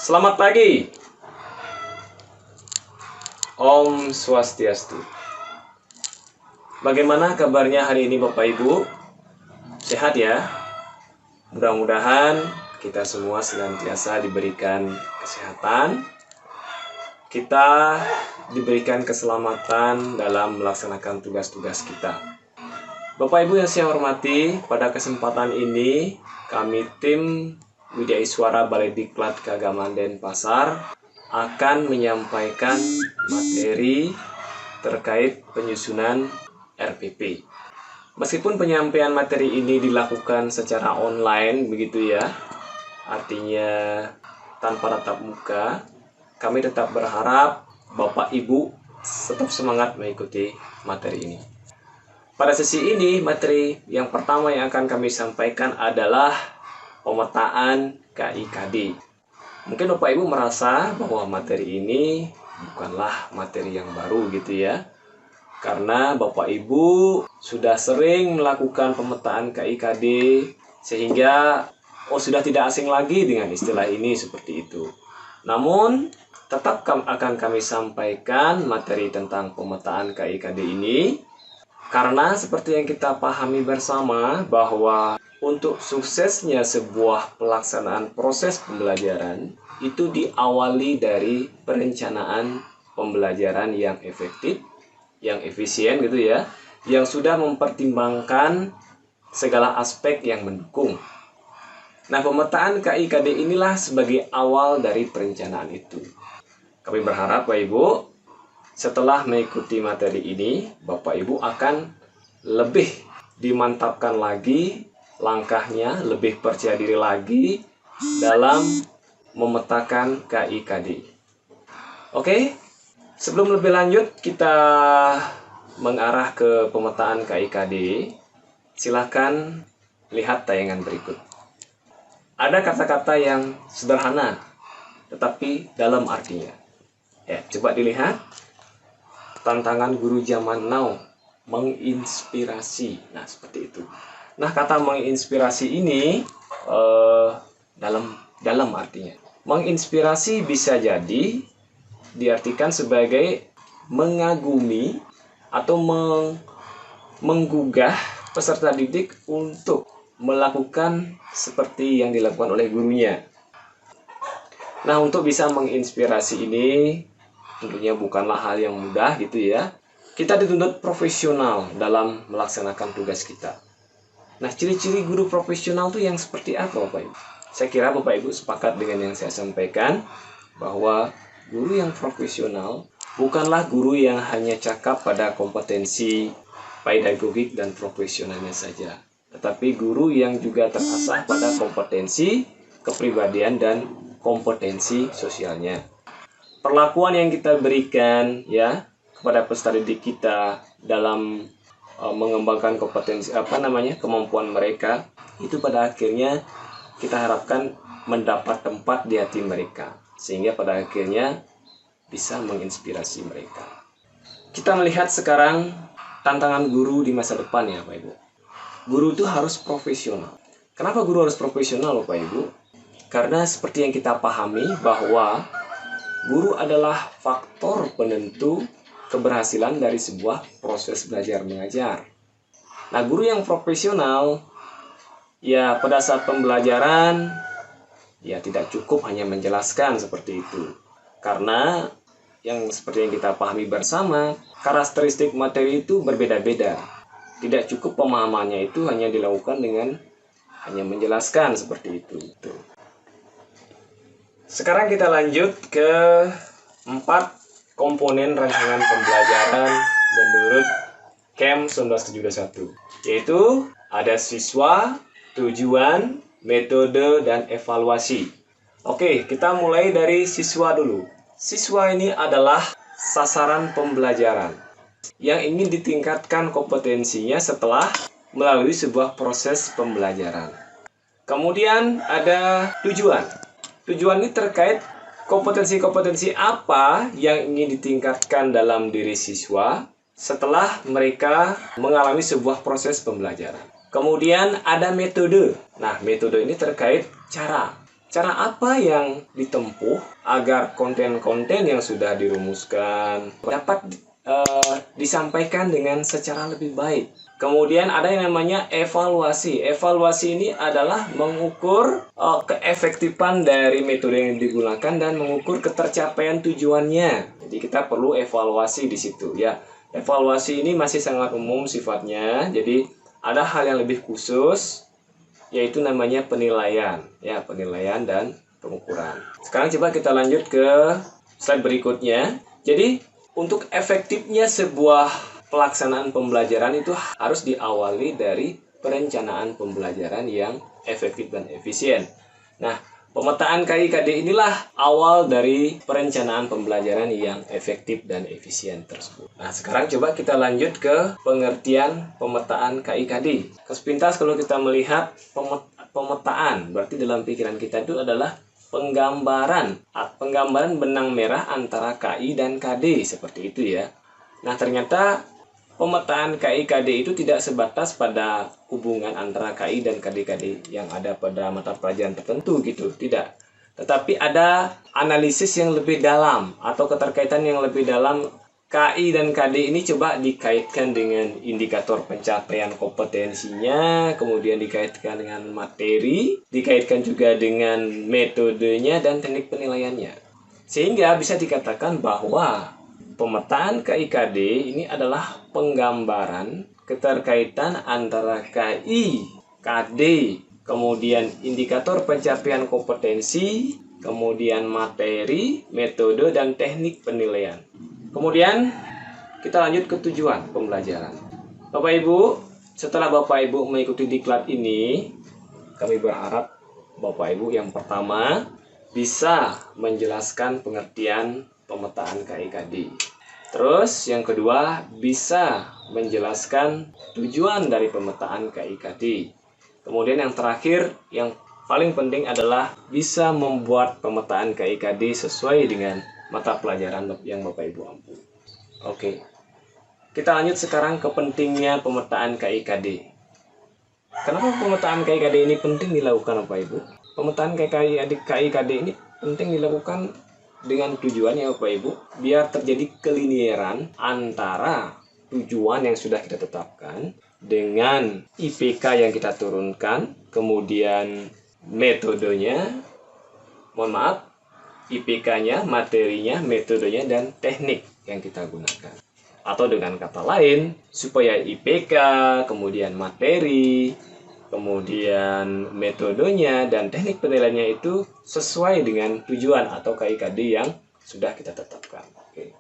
Selamat pagi. Om Swastiastu. Bagaimana kabarnya hari ini Bapak Ibu? Sehat ya? Mudah-mudahan kita semua senantiasa diberikan kesehatan. Kita diberikan keselamatan dalam melaksanakan tugas-tugas kita. Bapak Ibu yang saya hormati, pada kesempatan ini kami tim Widya Iswara Balai Diklat Keagamaan Denpasar akan menyampaikan materi terkait penyusunan RPP. Meskipun penyampaian materi ini dilakukan secara online begitu ya, artinya tanpa tatap muka, kami tetap berharap Bapak Ibu tetap semangat mengikuti materi ini. Pada sesi ini, materi yang pertama yang akan kami sampaikan adalah pemetaan KIKD. Mungkin Bapak Ibu merasa bahwa materi ini bukanlah materi yang baru gitu ya. Karena Bapak Ibu sudah sering melakukan pemetaan KIKD sehingga sudah tidak asing lagi dengan istilah ini seperti itu. Namun tetap akan kami sampaikan materi tentang pemetaan KIKD ini karena seperti yang kita pahami bersama bahwa untuk suksesnya sebuah pelaksanaan proses pembelajaran itu diawali dari perencanaan pembelajaran yang efektif, yang efisien gitu ya, yang sudah mempertimbangkan segala aspek yang mendukung. Nah, pemetaan KIKD inilah sebagai awal dari perencanaan itu. Kami berharap Bapak Ibu setelah mengikuti materi ini, Bapak Ibu akan lebih dimantapkan lagi langkahnya, lebih percaya diri lagi dalam memetakan KIKD. Oke, sebelum lebih lanjut kita mengarah ke pemetaan KIKD, silakan lihat tayangan berikut. Ada kata-kata yang sederhana, tetapi dalam artinya. Ya, coba dilihat. Tantangan guru zaman now, menginspirasi. Nah, seperti itu. Nah, kata menginspirasi ini dalam artinya. Menginspirasi bisa jadi diartikan sebagai mengagumi atau menggugah peserta didik untuk melakukan seperti yang dilakukan oleh gurunya. Nah, untuk bisa menginspirasi ini tentunya bukanlah hal yang mudah gitu ya. Kita dituntut profesional dalam melaksanakan tugas kita. Nah, ciri-ciri guru profesional itu yang seperti apa Bapak Ibu? Saya kira Bapak Ibu sepakat dengan yang saya sampaikan bahwa guru yang profesional bukanlah guru yang hanya cakap pada kompetensi pedagogik dan profesionalnya saja, tetapi guru yang juga terasah pada kompetensi kepribadian dan kompetensi sosialnya. Perlakuan yang kita berikan ya kepada peserta didik kita dalam mengembangkan kompetensi kemampuan mereka itu pada akhirnya kita harapkan mendapat tempat di hati mereka sehingga pada akhirnya bisa menginspirasi mereka. Kita melihat sekarang tantangan guru di masa depan ya Bapak Ibu. Guru itu harus profesional. Kenapa guru harus profesional Bapak Ibu? Karena seperti yang kita pahami bahwa guru adalah faktor penentu keberhasilan dari sebuah proses belajar mengajar. Nah, guru yang profesional ya pada saat pembelajaran ya tidak cukup hanya menjelaskan seperti itu. Karena yang seperti yang kita pahami bersama, karakteristik materi itu berbeda-beda. Tidak cukup pemahamannya itu hanya dilakukan dengan hanya menjelaskan seperti itu. Sekarang kita lanjut ke 4 komponen rangsangan pembelajaran menurut KEM 1971, yaitu ada siswa, tujuan, metode, dan evaluasi. Oke, kita mulai dari siswa dulu. Siswa ini adalah sasaran pembelajaran yang ingin ditingkatkan kompetensinya setelah melalui sebuah proses pembelajaran. Kemudian ada tujuan. Tujuan ini terkait kompetensi-kompetensi apa yang ingin ditingkatkan dalam diri siswa setelah mereka mengalami sebuah proses pembelajaran. Kemudian ada metode. Nah, metode ini terkait cara. cara apa yang ditempuh agar konten-konten yang sudah dirumuskan dapat disampaikan dengan secara lebih baik. Kemudian ada yang namanya evaluasi. Evaluasi ini adalah mengukur keefektifan dari metode yang digunakan dan mengukur ketercapaian tujuannya. Jadi kita perlu evaluasi di situ ya. Evaluasi ini masih sangat umum sifatnya. Jadi ada hal yang lebih khusus, yaitu namanya penilaian ya, penilaian dan pengukuran. Sekarang coba kita lanjut ke slide berikutnya. Jadi untuk efektifnya sebuah pelaksanaan pembelajaran itu harus diawali dari perencanaan pembelajaran yang efektif dan efisien. Nah, pemetaan KIKD inilah awal dari perencanaan pembelajaran yang efektif dan efisien tersebut. Nah, sekarang coba kita lanjut ke pengertian pemetaan KIKD. Sepintas kalau kita melihat pemetaan, berarti dalam pikiran kita itu adalah penggambaran benang merah antara KI dan KD, seperti itu ya. Nah, ternyata pemetaan KI-KD itu tidak sebatas pada hubungan antara KI dan KD-KD yang ada pada mata pelajaran tertentu gitu, tidak. Tetapi ada analisis yang lebih dalam atau keterkaitan yang lebih dalam. KI dan KD ini coba dikaitkan dengan indikator pencapaian kompetensinya, kemudian dikaitkan dengan materi, dikaitkan juga dengan metodenya dan teknik penilaiannya. Sehingga bisa dikatakan bahwa pemetaan KI-KD ini adalah penggambaran keterkaitan antara KI, KD, kemudian indikator pencapaian kompetensi, kemudian materi, metode, dan teknik penilaian. Kemudian kita lanjut ke tujuan pembelajaran. Bapak Ibu, setelah Bapak Ibu mengikuti diklat ini, kami berharap Bapak Ibu yang pertama bisa menjelaskan pengertian pemetaan KI-KD. Terus yang kedua bisa menjelaskan tujuan dari pemetaan KI-KD. Kemudian yang terakhir, yang paling penting adalah bisa membuat pemetaan KI-KD sesuai dengan mata pelajaran yang Bapak Ibu ampu. Oke, kita lanjut sekarang ke pentingnya pemetaan KI-KD. Kenapa pemetaan KI-KD ini penting dilakukan Bapak Ibu? Pemetaan KI-KD ini penting dilakukan dengan tujuan ya Bapak Ibu, biar terjadi kelinieran antara tujuan yang sudah kita tetapkan dengan IPK yang kita turunkan, kemudian metodenya, IPK-nya, materinya, metodenya, dan teknik yang kita gunakan. Atau dengan kata lain, supaya IPK, kemudian materi, kemudian metodenya, dan teknik penilaiannya itu sesuai dengan tujuan atau KI-KD yang sudah kita tetapkan. Oke.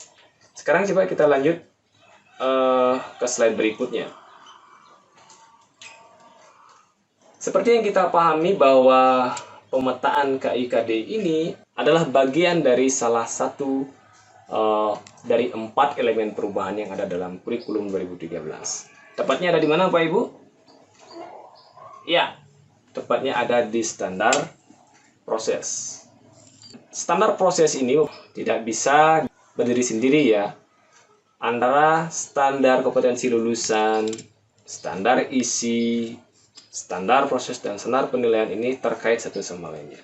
Sekarang coba kita lanjut ke slide berikutnya. Seperti yang kita pahami bahwa pemetaan KI-KD ini adalah bagian dari salah satu dari 4 elemen perubahan yang ada dalam kurikulum 2013. Tepatnya ada di mana Pak Ibu? Ya, tepatnya ada di standar proses. Standar proses ini tidak bisa berdiri sendiri ya. Antara standar kompetensi lulusan, standar isi, standar proses, dan standar penilaian ini terkait satu sama lainnya.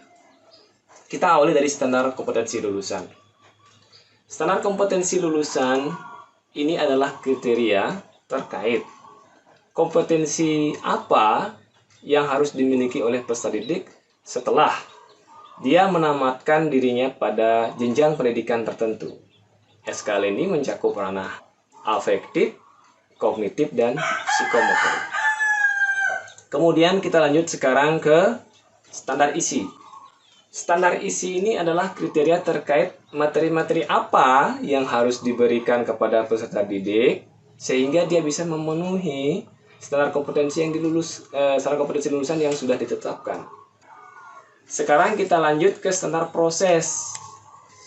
Kita awali dari standar kompetensi lulusan. Standar kompetensi lulusan ini adalah kriteria terkait kompetensi apa yang harus dimiliki oleh peserta didik setelah dia menamatkan dirinya pada jenjang pendidikan tertentu. SKL ini mencakup ranah afektif, kognitif, dan psikomotorik. Kemudian kita lanjut sekarang ke standar isi. Standar isi ini adalah kriteria terkait materi-materi apa yang harus diberikan kepada peserta didik sehingga dia bisa memenuhi standar kompetensi standar kompetensi lulusan yang sudah ditetapkan. Sekarang kita lanjut ke standar proses.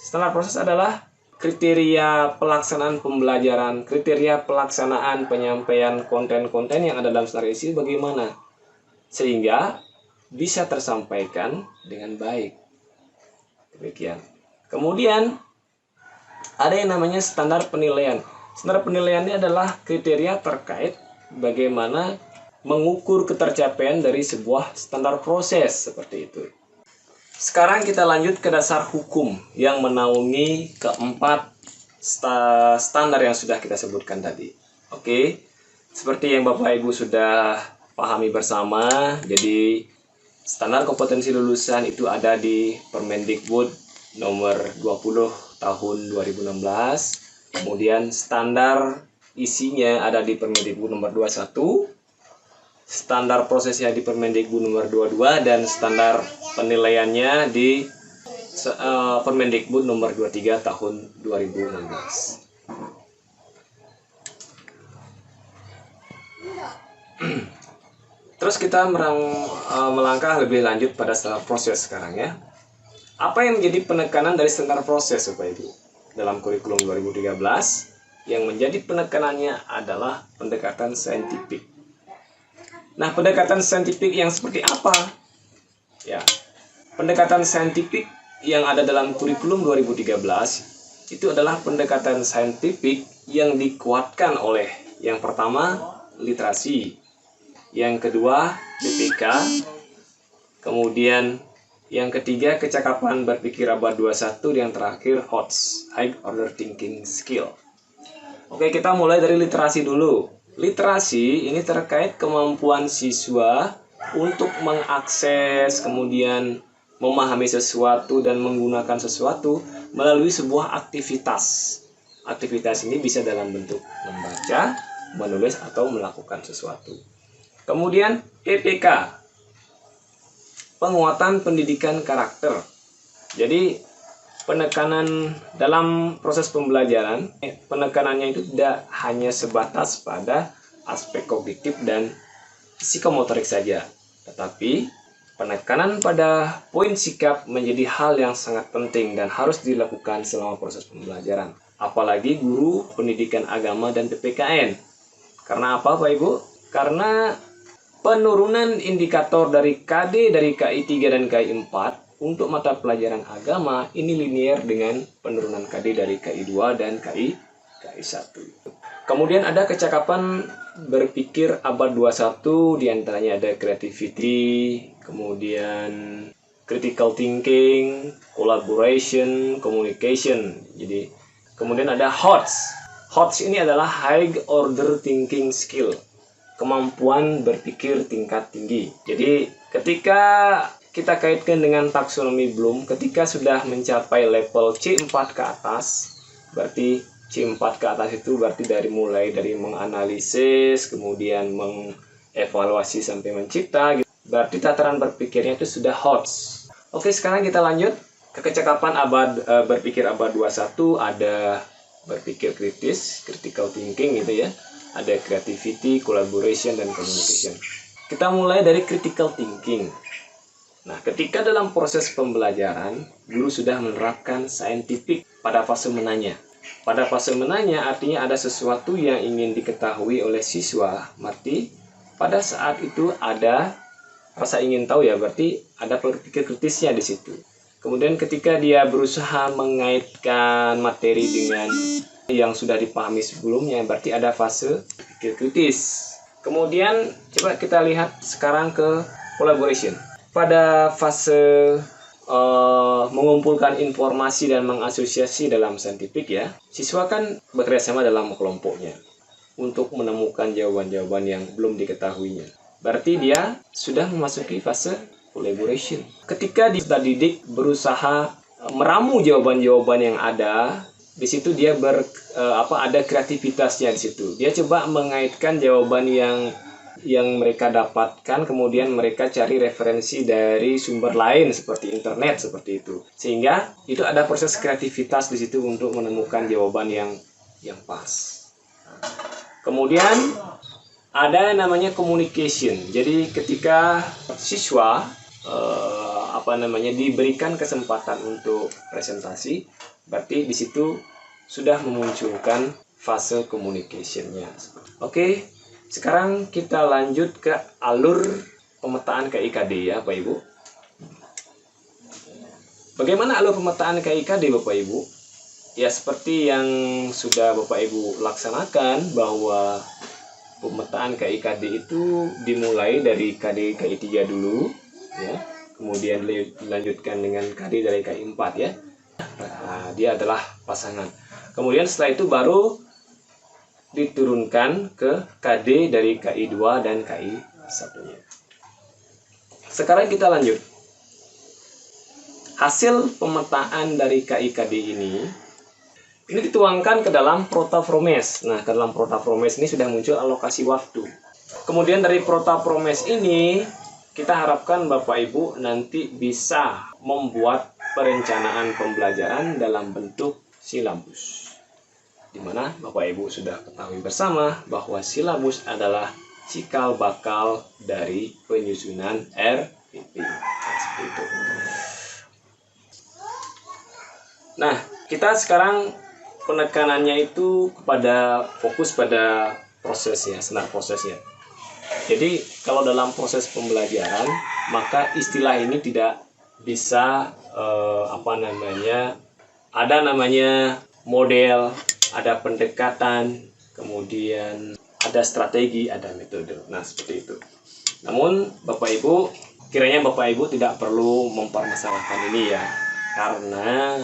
Standar proses adalah kriteria pelaksanaan pembelajaran, kriteria pelaksanaan penyampaian konten-konten yang ada dalam standar isi bagaimana sehingga bisa tersampaikan dengan baik. Demikian. Kemudian ada yang namanya standar penilaian. Standar penilaian ini adalah kriteria terkait bagaimana mengukur ketercapaian dari sebuah standar proses seperti itu. Sekarang kita lanjut ke dasar hukum yang menaungi keempat standar yang sudah kita sebutkan tadi. Oke, seperti yang Bapak Ibu sudah pahami bersama, jadi standar kompetensi lulusan itu ada di Permendikbud nomor 20 tahun 2016. Kemudian standar isinya ada di Permendikbud nomor 21. Standar prosesnya di Permendikbud nomor 22 dan standar penilaiannya di Permendikbud nomor 23 tahun 2016. Terus kita melangkah lebih lanjut pada standar proses sekarang ya. Apa yang menjadi penekanan dari standar proses Bapak Ibu? Dalam kurikulum 2013 yang menjadi penekanannya adalah pendekatan saintifik. Nah, pendekatan saintifik yang seperti apa? Ya, pendekatan saintifik yang ada dalam kurikulum 2013 itu adalah pendekatan saintifik yang dikuatkan oleh yang pertama literasi, yang kedua BPK, kemudian yang ketiga kecakapan berpikir abad 21, yang terakhir HOTS, High Order Thinking Skill. Oke, kita mulai dari literasi dulu. Literasi ini terkait kemampuan siswa untuk mengakses, kemudian memahami sesuatu dan menggunakan sesuatu melalui sebuah aktivitas. Aktivitas ini bisa dalam bentuk membaca, menulis, atau melakukan sesuatu. Kemudian PPK, penguatan pendidikan karakter. Jadi penekanan dalam proses pembelajaran, penekanannya itu tidak hanya sebatas pada aspek kognitif dan psikomotorik saja, tetapi penekanan pada poin sikap menjadi hal yang sangat penting dan harus dilakukan selama proses pembelajaran. Apalagi guru pendidikan agama dan PPKN. Karena apa Pak Ibu? Karena penurunan indikator dari KD dari KI 3 dan KI 4 untuk mata pelajaran agama ini linear dengan penurunan KD dari KI 2 dan KI 1. Kemudian ada kecakapan berpikir abad 21, diantaranya ada creativity, kemudian critical thinking, collaboration, communication. Jadi kemudian ada HOTS. HOTS ini adalah High Order Thinking Skill, kemampuan berpikir tingkat tinggi. Jadi ketika kita kaitkan dengan taksonomi Bloom, ketika sudah mencapai level C4 ke atas, berarti C4 ke atas itu berarti mulai dari menganalisis, kemudian mengevaluasi sampai mencipta, berarti tataran berpikirnya itu sudah HOTS. Oke, sekarang kita lanjut ke kecakapan berpikir abad 21, ada berpikir kritis, critical thinking gitu ya. Ada creativity, collaboration, dan communication. Kita mulai dari critical thinking. Nah, ketika dalam proses pembelajaran, guru sudah menerapkan saintifik pada fase menanya. Pada fase menanya artinya ada sesuatu yang ingin diketahui oleh siswa, berarti pada saat itu ada rasa ingin tahu ya, berarti ada berpikir kritisnya di situ. Kemudian ketika dia berusaha mengaitkan materi dengan yang sudah dipahami sebelumnya, berarti ada fase berpikir kritis. Kemudian coba kita lihat sekarang ke collaboration. Pada fase mengumpulkan informasi dan mengasosiasi dalam saintifik ya, siswa kan bekerja sama dalam kelompoknya untuk menemukan jawaban-jawaban yang belum diketahuinya. Berarti dia sudah memasuki fase collaboration. Ketika didik berusaha meramu jawaban-jawaban yang ada, di situ dia ada kreativitasnya di situ. Dia coba mengaitkan jawaban yang mereka dapatkan, kemudian mereka cari referensi dari sumber lain seperti internet, seperti itu. Sehingga itu ada proses kreativitas di situ untuk menemukan jawaban yang pas. Kemudian ada namanya communication. Jadi ketika siswa diberikan kesempatan untuk presentasi, berarti di situ sudah memunculkan fase communication-nya. Oke, sekarang kita lanjut ke alur pemetaan KIKD ya Bapak Ibu. Bagaimana alur pemetaan KIKD Bapak Ibu? Ya seperti yang sudah Bapak Ibu laksanakan, bahwa pemetaan KIKD itu dimulai dari KD KI 3 dulu ya. kemudian dilanjutkan dengan KD dari KI4 ya. Nah, dia adalah pasangan. Kemudian setelah itu baru diturunkan ke KD dari KI2 dan KI1-nya. Sekarang kita lanjut. Hasil pemetaan dari KI-KD ini dituangkan ke dalam Protafromes. Nah, ke dalam Protafromes ini sudah muncul alokasi waktu. Kemudian dari Protafromes ini kita harapkan Bapak Ibu nanti bisa membuat perencanaan pembelajaran dalam bentuk silabus. Di mana Bapak Ibu sudah ketahui bersama bahwa silabus adalah cikal bakal dari penyusunan RPP. Seperti itu. Nah, kita sekarang penekanannya itu fokus pada prosesnya, senar prosesnya. Jadi kalau dalam proses pembelajaran, maka istilah ini tidak bisa ada namanya model, ada pendekatan, kemudian ada strategi, ada metode. Nah, seperti itu. Namun Bapak Ibu, kiranya Bapak Ibu tidak perlu mempermasalahkan ini ya, karena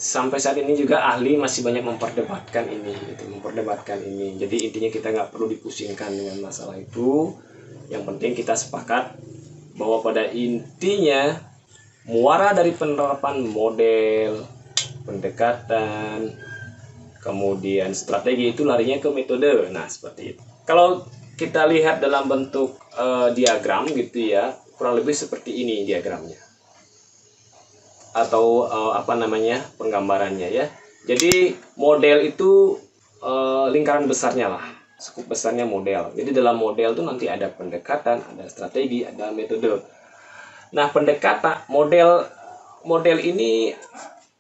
sampai saat ini juga ahli masih banyak memperdebatkan ini. Jadi intinya kita nggak perlu dipusingkan dengan masalah itu. Yang penting kita sepakat bahwa pada intinya muara dari penerapan model, pendekatan, kemudian strategi itu larinya ke metode. Nah, seperti itu. Kalau kita lihat dalam bentuk diagram gitu ya, kurang lebih seperti ini diagramnya. Atau penggambarannya ya. Jadi model itu lingkaran besarnya lah, skup besarnya model. Jadi dalam model itu nanti ada pendekatan, ada strategi, ada metode. Nah, pendekatan model ini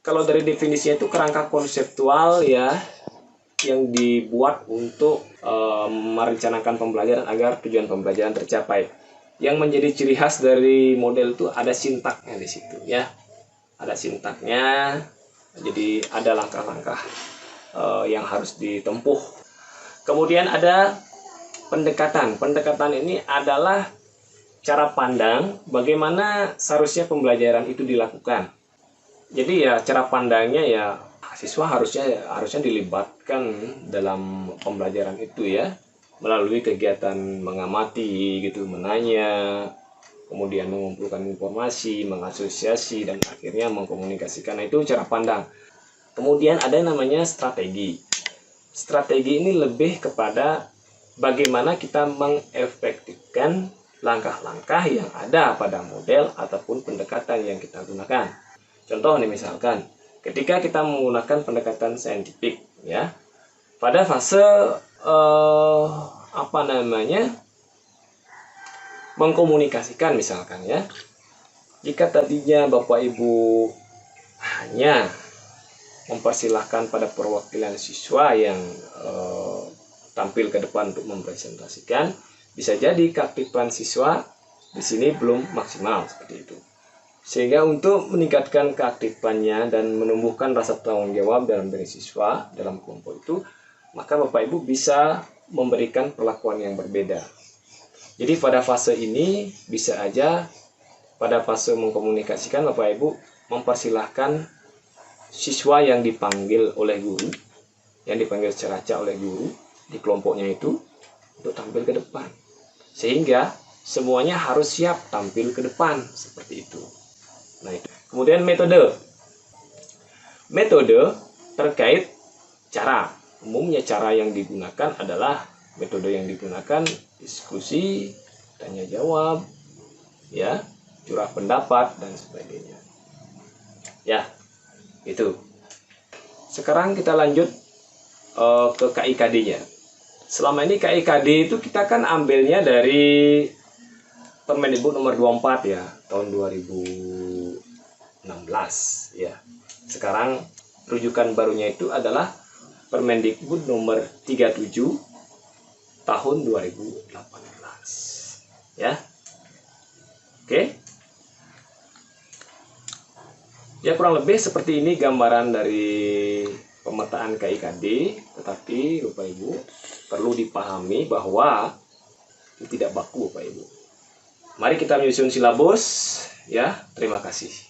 kalau dari definisinya itu kerangka konseptual ya, yang dibuat untuk merencanakan pembelajaran agar tujuan pembelajaran tercapai. Yang menjadi ciri khas dari model itu ada sintaknya di situ ya. Ada sintaknya, jadi ada langkah-langkah yang harus ditempuh. Kemudian ada pendekatan. Pendekatan ini adalah cara pandang bagaimana seharusnya pembelajaran itu dilakukan. Jadi ya cara pandangnya ya siswa harusnya dilibatkan dalam pembelajaran itu ya, melalui kegiatan mengamati gitu, menanya, kemudian mengumpulkan informasi, mengasosiasi, dan akhirnya mengkomunikasikan. Nah, itu cara pandang. Kemudian ada yang namanya strategi. Strategi ini lebih kepada bagaimana kita mengefektifkan langkah-langkah yang ada pada model ataupun pendekatan yang kita gunakan. Contoh nih, misalkan ketika kita menggunakan pendekatan saintifik ya, pada fase mengkomunikasikan misalkan ya, jika tadinya Bapak Ibu hanya mempersilahkan pada perwakilan siswa yang tampil ke depan untuk mempresentasikan, bisa jadi keaktifan siswa di sini belum maksimal seperti itu. Sehingga untuk meningkatkan keaktifannya dan menumbuhkan rasa tanggung jawab dalam diri siswa dalam kelompok itu, maka Bapak Ibu bisa memberikan perlakuan yang berbeda. Jadi pada fase ini bisa aja pada fase mengkomunikasikan Bapak Ibu mempersilahkan siswa yang dipanggil oleh guru, yang dipanggil secara acak oleh guru di kelompoknya itu untuk tampil ke depan. Sehingga semuanya harus siap tampil ke depan seperti itu. Nah, kemudian metode. Metode terkait cara. Umumnya cara yang digunakan adalah metode yang digunakan diskusi, tanya jawab, ya, curah pendapat dan sebagainya. Ya, itu. Sekarang kita lanjut ke KIKD-nya. Selama ini KIKD itu kita kan ambilnya dari Permendikbud nomor 24 ya, tahun 2016 ya. Sekarang rujukan barunya itu adalah Permendikbud nomor 37 tahun 2018 ya. Oke. Ya, kurang lebih seperti ini gambaran dari pemetaan KIKD, tetapi Bapak Ibu perlu dipahami bahwa itu tidak baku Bapak Ibu. Mari kita menyusun silabus ya. Terima kasih.